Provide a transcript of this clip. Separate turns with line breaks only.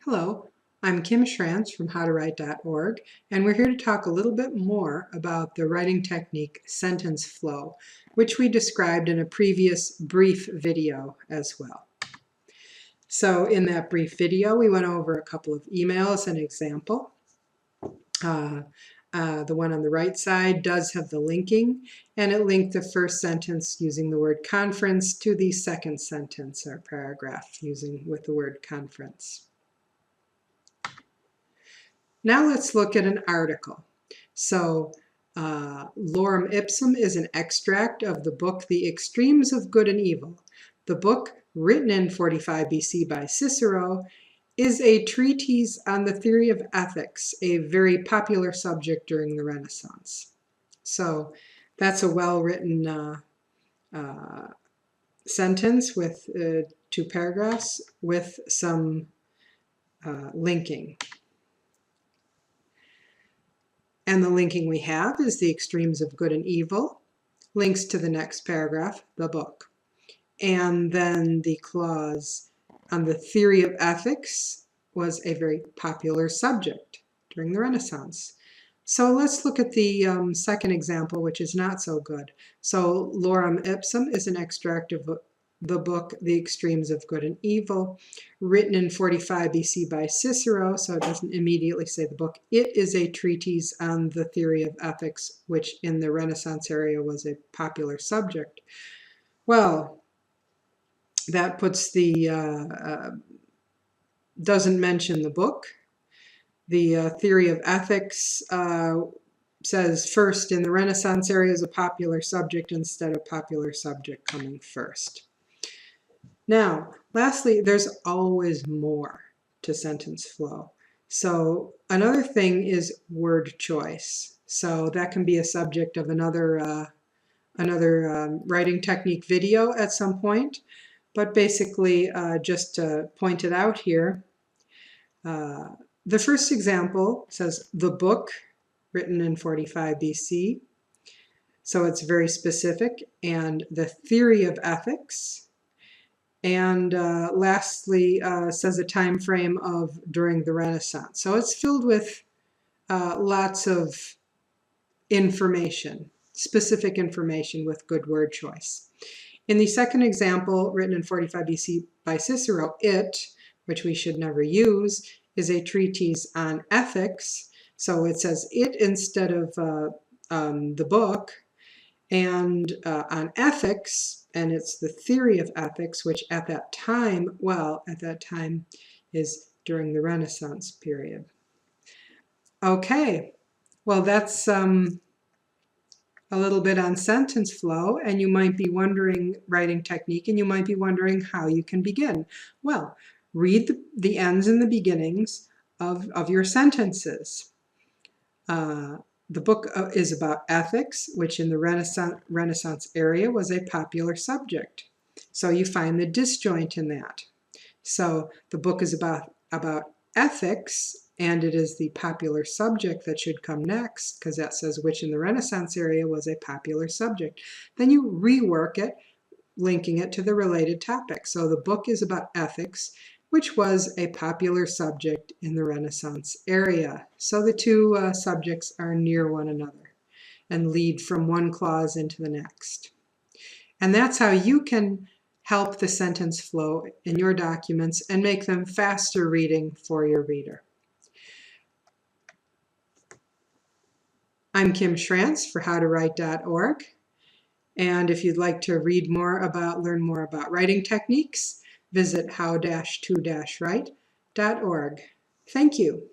Hello, I'm Kim Schranz from howtowrite.org, and we're here to talk a little bit more about the writing technique sentence flow, which we described in a previous brief video as well. So in that brief video, we went over a couple of emails, an example. The one on the right side does have the linking, and it linked the first sentence using the word conference to the second sentence or paragraph with the word conference. Now let's look at an article. So Lorem Ipsum is an extract of the book The Extremes of Good and Evil. The book, written in 45 BC by Cicero, is a treatise on the theory of ethics, a very popular subject during the Renaissance. So that's a well-written sentence with 2 paragraphs with some linking. And the linking we have is The Extremes of Good and Evil, links to the next paragraph, the book. And then the clause on the theory of ethics was a very popular subject during the Renaissance. So let's look at the second example, which is not so good. So Lorem Ipsum is an extract of the book The Extremes of Good and Evil, written in 45 BC by Cicero, so it doesn't immediately say the book. It is a treatise on the theory of ethics, which in the Renaissance area was a popular subject. Well, that puts doesn't mention the book. The theory of ethics says first in the Renaissance area is a popular subject instead of popular subject coming first. Now, lastly, there's always more to sentence flow. So another thing is word choice. So that can be a subject of another writing technique video at some point. But basically, just to point it out here, the first example says the book, written in 45 BC. So it's very specific. And the theory of ethics. And lastly, says a time frame of during the Renaissance. So it's filled with lots of information, specific information with good word choice. In the second example, written in 45 BC by Cicero, it, which we should never use, is a treatise on ethics. So it says it instead of the book, and on ethics, and it's the theory of ethics, which at that time is during the Renaissance period. Okay, well that's a little bit on sentence flow, and you might be wondering writing technique, and you might be wondering how you can begin. Well, read the ends and the beginnings of your sentences. The book is about ethics, which in the Renaissance area was a popular subject. So you find the disjoint in that. So the book is about ethics, and it is the popular subject that should come next, because that says which in the Renaissance area was a popular subject. Then you rework it, linking it to the related topic. So the book is about ethics, which was a popular subject in the Renaissance area. So the two subjects are near one another and lead from one clause into the next. And that's how you can help the sentence flow in your documents and make them faster reading for your reader. I'm Kim Schranz for howtowrite.org. And if you'd like to learn more about writing techniques, visit how-to-write.org. Thank you.